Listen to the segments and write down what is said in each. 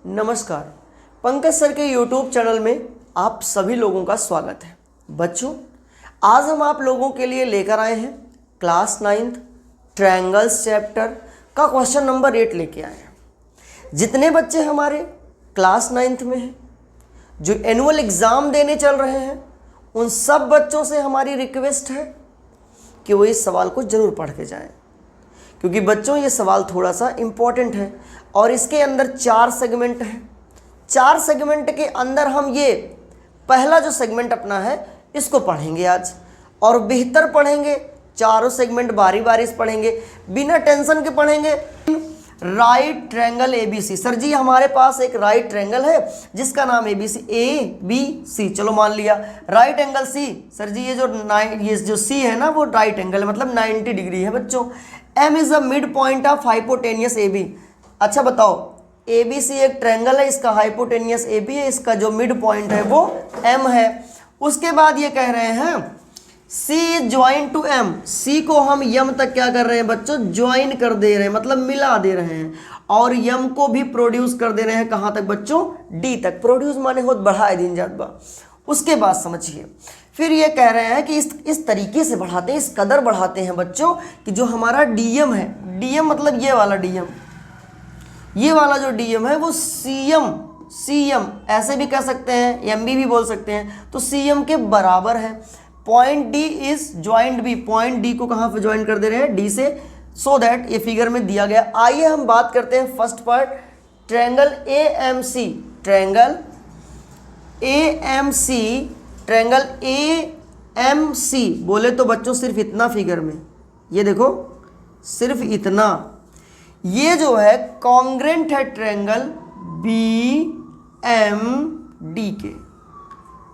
नमस्कार, पंकज सर के YouTube channel में आप सभी लोगों का स्वागत है। बच्चों, आज हम आप लोगों के लिए लेकर आए हैं क्लास 9th ट्रायंगल्स चैप्टर का क्वेश्चन नंबर 8 लेके आए हैं। जितने बच्चे हमारे क्लास 9th में हैं, जो एनुअल एग्ज़ाम देने चल रहे हैं, उन सब बच्चों से हमारी रिक्वेस्ट है कि वो इस सवाल को ज़रूर पढ़ के जाएं, क्योंकि बच्चों ये सवाल थोड़ा सा इम्पॉर्टेंट है और इसके अंदर 4 सेगमेंट हैं। 4 सेगमेंट के अंदर हम ये पहला जो सेगमेंट अपना है इसको पढ़ेंगे आज, और बेहतर पढ़ेंगे। चारों सेगमेंट बारी बारी से पढ़ेंगे, बिना टेंशन के पढ़ेंगे। Right triangle ABC। सर जी हमारे पास एक राइट ट्रायंगल है जिसका नाम ABC। चलो मान लिया right angle C। Sir ji ये जो C है ना, वो राइट एंगल है, मतलब 90 डिग्री है बच्चों। M is the mid point of hypotenuse AB। अच्छा बताओ, ABC एक ट्रायंगल है, इसका हाइपोटेनियस AB है, इसका जो मिड पॉइंट है वो M है। उसके बाद ये कह रहे हैं C join to M। C को हम M तक क्या कर रहे हैं बच्चों, ज्वाइन कर दे रहे हैं, मतलब मिला दे रहे हैं, और M को भी प्रोड्यूस कर दे रहे हैं। कहाँ तक बच्चों, D तक। प्रोड्यूस माने होत बढ़ाए दिन जात बा। उसके बाद समझिए, फिर ये कह रहे हैं कि इस तरीके से बढ़ाते हैं, इस कदर बढ़ाते हैं बच्चों कि जो हमारा DM है, DM मतलब ये वाला DM, ये वाला जो DM है वो CM ऐसे भी कह सकते हैं, MB भी बोल सकते हैं, तो CM के बराबर है। Point D is joint B। Point D को कहाँ पे ज्वाइन कर दे रहे हैं, D से, सो दैट ये फिगर में दिया गया। आइए हम बात करते हैं first part, triangle AMC। Triangle AMC बोले तो बच्चों सिर्फ इतना फिगर में, ये देखो सिर्फ इतना, ये जो है कॉन्ग्रेंट है ट्रायंगल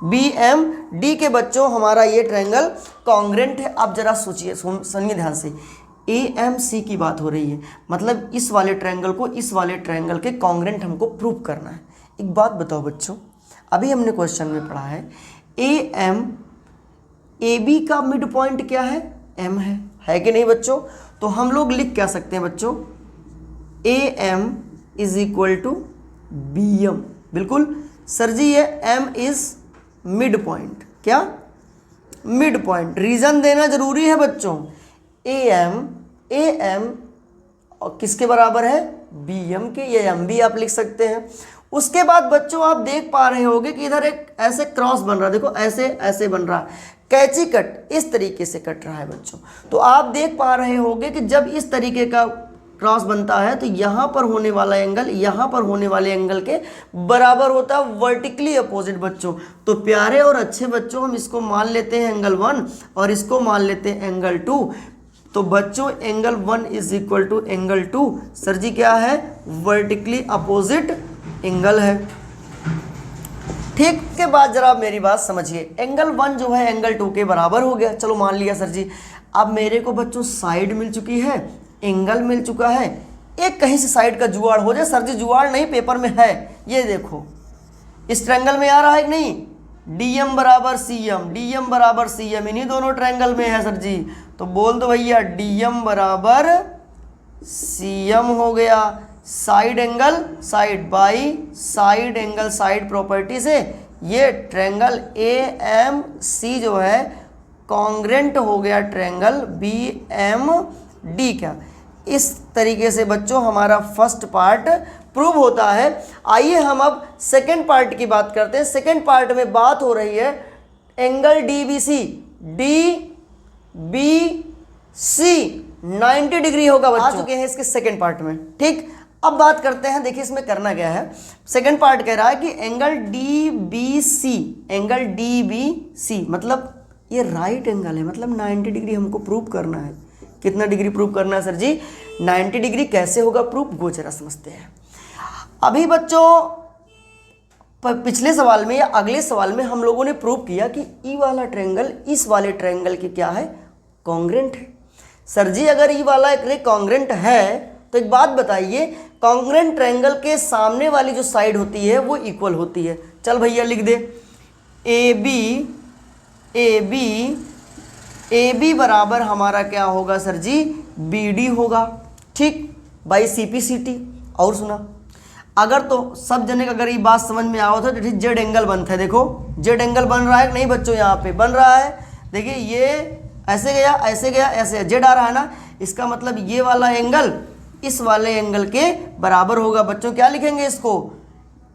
BMD के बच्चों, हमारा ये ट्रायंगल कॉन्ग्रेंट है। अब जरा सोचिए, सुनिए ध्यान से, AMC की बात हो रही है, मतलब इस वाले ट्रायंगल को इस वाले ट्रायंगल के कॉन्ग्रेंट हमको प्रूव करना है। एक बात बताओ बच्चों, अभी हमने क्वेश्चन में पढ़ा है AB का मिड पॉइंट क्या है, M है कि नहीं बच्चों। तो हम लोग लिख क्या सकते हैं बच्चों, AM is equal to BM। बिल्कुल सर जी, ये M इज मिड पॉइंट, क्या मिड पॉइंट। रीजन देना जरूरी है बच्चों। AM और किसके बराबर है, BM के, ये MB आप लिख सकते हैं। उसके बाद बच्चों आप देख पा रहे होंगे कि इधर एक ऐसे क्रॉस बन रहा है, देखो ऐसे ऐसे बन रहा है, कैची कट इस तरीके से कट रहा है बच्चों। तो आप देख पा रहे होंगे कि जब इस तरीके का क्रॉस बनता है तो यहाँ पर होने वाला एंगल यहाँ पर होने वाले एंगल के बराबर होता है, वर्टिकली अपोजिट बच्चों। तो प्यारे और अच्छे बच्चों, हम इसको मान लेते हैं एंगल 1 और इसको मान लेते हैं एंगल 2। तो बच्चों angle 1 is equal to angle 2, sir ji क्या है, वर्टिकली अपोजिट एंगल है। ठीक, के बाद जरा आप मेरी बात समझिए, एंगल 1 जो है एंगल 2 के बराबर हो गया, चलो मान लिया सर जी। अब मेरे को बच्चों साइड मिल चुकी है, एंगल मिल चुका है, एक कहीं से साइड का जुगाड़ हो जाए। सर जी जुगाड़ नहीं, पेपर में है, ये देखो इस ट्रायंगल में आ रहा है कि नहीं, DM बराबर CM, इन्हीं दोनों ट्रायंगल में है सर जी। तो बोल दो भैया DM बराबर CM हो गया। Side angle side by side angle side property से ये ट्रायंगल AMC जो है कॉन्ग्रेंट हो गया ट्रायंगल BMD का। इस तरीके से बच्चों हमारा फर्स्ट पार्ट प्रूव होता है। आइए हम अब सेकंड पार्ट की बात करते हैं। सेकंड पार्ट में बात हो रही है एंगल DBC। DBC 90 डिग्री होगा बच्चों। आ चुके हैं इसके सेकंड पार्ट में। ठीक, अब बात करते हैं, देखिए इसमें करना क्या है। सेकंड पार्ट कह रहा है कि एंगल DBC मतलब ये राइट एंगल है, मतलब 90 डिग्री हमको प्रूव करना है। कितना डिग्री प्रूव करना है सर जी, 90 डिग्री। कैसे होगा प्रूफ, वो जरा समझते हैं। अभी बच्चों पिछले सवाल में या अगले सवाल में हम लोगों ने प्रूव किया कि ई वाला ट्रायंगल इस वाले ट्रायंगल के क्या है, कॉन्ग्रेंट है। सर जी अगर ई वाला एक कॉन्ग्रेंट है तो एक बात बताइए, कॉन्ग्रेंट ट्रायंगल के सामने वाली जो साइड होती है वो इक्वल होती है। चल भैया लिख दे, AB बराबर हमारा क्या होगा सर जी, BD होगा। ठीक, बाई CPCT। और सुना, अगर तो सब जने का अगर ये बात समझ में आओ तो जेड एंगल बनता है। देखो जेड एंगल बन रहा है नहीं बच्चों, यहाँ पे बन रहा है। देखिए ये ऐसे गया ऐसे गया ऐसे, जेड आ रहा है ना, इसका मतलब ये वाला एंगल इस वाले एंगल के बराबर होगा। बच्चों क्या लिखेंगे इसको,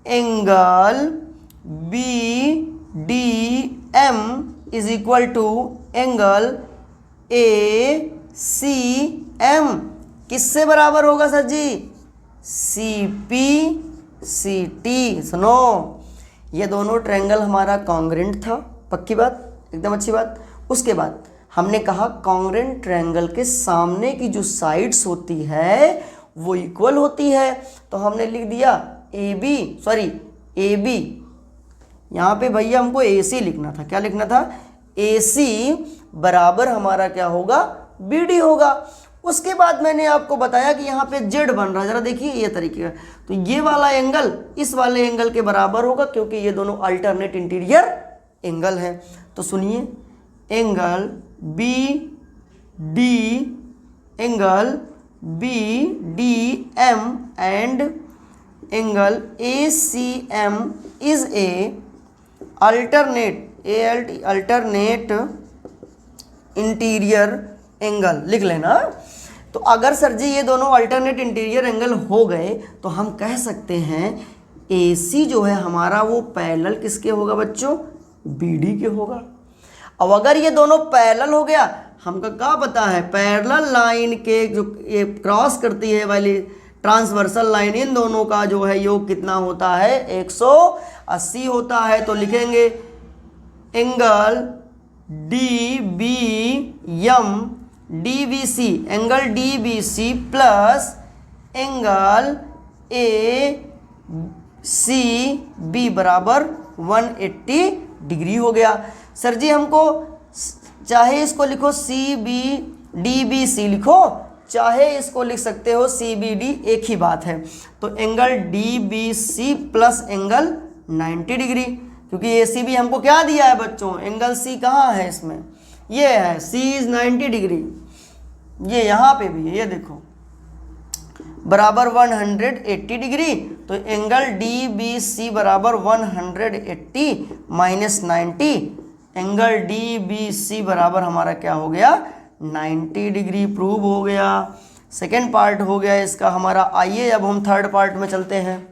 angle B D M is equal to angle A C M. किससे बराबर होगा sir ji, C P C T. सुनो ये दोनों ट्रायंगल हमारा कॉन्ग्रेंट था, पक्की बात, एकदम अच्छी बात। उसके बाद हमने कहा कॉन्ग्रेंट ट्रायंगल के सामने की जो साइड्स होती है वो इक्वल होती है, तो हमने लिख दिया ए बी। यहाँ पे भैया हमको ए सी लिखना था, क्या लिखना था, ए सी बराबर हमारा क्या होगा, बी डी होगा। उसके बाद मैंने आपको बताया कि यहाँ पे जेड बन रहा है, जरा देखिए ये तरीके का, तो ये वाला एंगल इस वाले एंगल के बराबर होगा क्योंकि ये दोनों अल्टरनेट इंटीरियर एंगल हैं। तो सुनिए, angle B D M and angle A C M is a alternate interior angle, लिख लेना। तो अगर सर जी ये दोनों अल्टरनेट इंटीरियर एंगल हो गए तो हम कह सकते हैं AC जो है हमारा वो पैरेलल किसके होगा बच्चों, BD के होगा। अब अगर ये दोनों पैरेलल हो गया, हमको क्या पता है पैरेलल लाइन के जो ये क्रॉस करती है वाली ट्रांसवर्सल लाइन, इन दोनों का जो है योग कितना होता है, 180 होता है। तो लिखेंगे angle DBC angle DBC plus angle ACB बराबर 180 डिग्री हो गया। सर जी हमको चाहे इसको लिखो CBDBC लिखो, चाहे इसको लिख सकते हो CBD, एक ही बात है। तो angle DBC plus angle 90 degree, क्योंकि ACB हमको क्या दिया है बच्चों, एंगल C कहाँ है इसमें, ये है, C इज 90 डिग्री, ये यहाँ पे भी है, ये देखो बराबर 180 डिग्री। तो एंगल DBC बराबर 180 माइनस 90, एंगल DBC बराबर हमारा क्या हो गया, 90 डिग्री। प्रूव हो गया, सेकेंड पार्ट हो गया इसका हमारा। आइए अब हम थर्ड पार्ट में चलते हैं।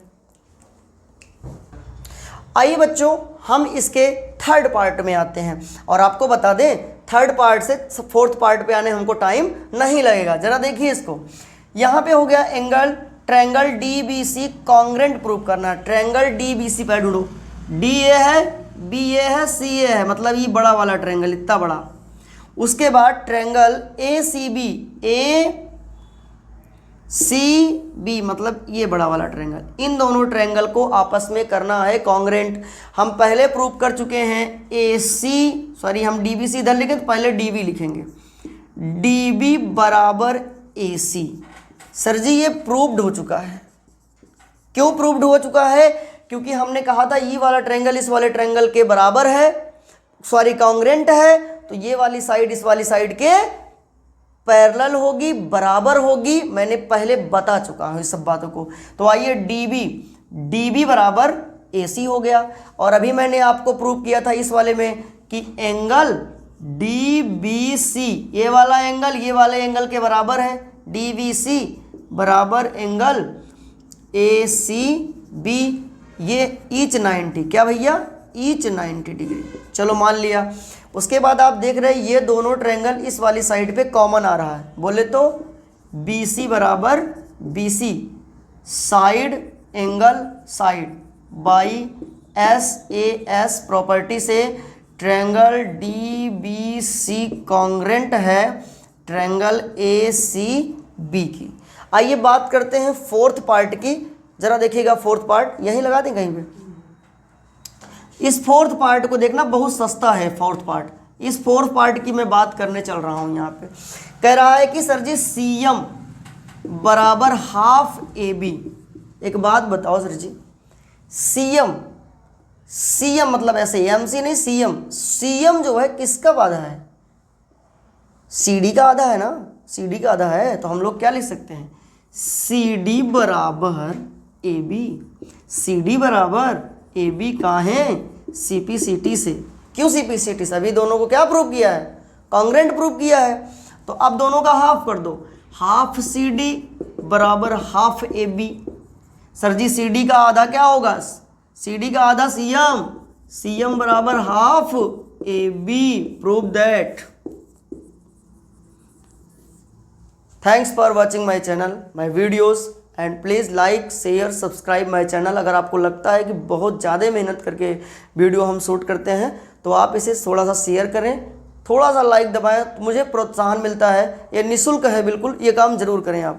आइए बच्चों हम इसके थर्ड पार्ट में आते हैं, और आपको बता दें थर्ड पार्ट से फोर्थ पार्ट पे आने हमको टाइम नहीं लगेगा। जरा देखिए इसको, यहाँ पे हो गया angle triangle DBC congruent prove करना। ट्रायंगल DBC पर ढूंढो, DA है, BA है, CA है, मतलब ये बड़ा वाला ट्रायंगल, इतना बड़ा। उसके बाद ट्रायंगल ACB मतलब ये बड़ा वाला ट्रायंगल, इन दोनों ट्रायंगल को आपस में करना है कॉन्ग्रेंट। हम पहले प्रूव कर चुके हैं हम DBC इधर लिखें तो पहले DB लिखेंगे, DB बराबर AC। सर जी ये प्रूव्ड हो चुका है। क्यों प्रूव्ड हो चुका है, क्योंकि हमने कहा था ये वाला ट्रायंगल इस वाले ट्रायंगल के बराबर है, कॉन्ग्रेंट है, तो ये वाली साइड इस वाली साइड के पैरेलल होगी, बराबर होगी। मैंने पहले बता चुका हूं इस सब बातों को। तो आइए DB बराबर AC हो गया। और अभी मैंने आपको प्रूव किया था इस वाले में कि एंगल DBC ये वाला एंगल के बराबर है, DBC बराबर एंगल ACB, ये ईच 90, क्या भैया, ईच 90 डिग्री। चलो मान लिया। उसके बाद आप देख रहे हैं ये दोनों ट्रायंगल इस वाली साइड पे कॉमन आ रहा है, बोले तो BC बराबर BC side angle side by SAS property से ट्रायंगल DBC कॉन्ग्रेंट है ट्रायंगल ACB की। आइए बात करते हैं फोर्थ पार्ट की। जरा देखिएगा फोर्थ पार्ट, यहीं लगा दें कहीं पे। इस फोर्थ पार्ट को देखना, बहुत सस्ता है फोर्थ पार्ट। इस फोर्थ पार्ट की मैं बात करने चल रहा हूं। यहाँ पे कह रहा है कि सर जी CM बराबर हाफ AB। एक बात बताओ सर जी, CM मतलब ऐसे MC नहीं, CM जो है किसका आधा है, CD का आधा है ना, CD का आधा है। तो हम लोग क्या लिख सकते हैं, CD बराबर AB। सी डी बराबर ए बी कहाँ है, सी पी सी टी से। क्यों सी पी सी टी से? अभी दोनों को क्या प्रूव किया है, कॉन्ग्रेंट प्रूव किया है। तो अब दोनों का हाफ कर दो, हाफ सी डी बराबर half A B. Sir ji C D का आधा क्या होगा, सी डी का आधा सी एम, सी एम बराबर half A B. Prove that. Thanks for watching my channel, my videos, and please like share subscribe my channel. अगर आपको लगता है कि बहुत ज़्यादा मेहनत करके वीडियो हम शूट करते हैं तो आप इसे थोड़ा सा शेयर करें, थोड़ा सा लाइक दबाएं, तो मुझे प्रोत्साहन मिलता है। ये निःशुल्क है बिल्कुल, ये काम ज़रूर करें आप।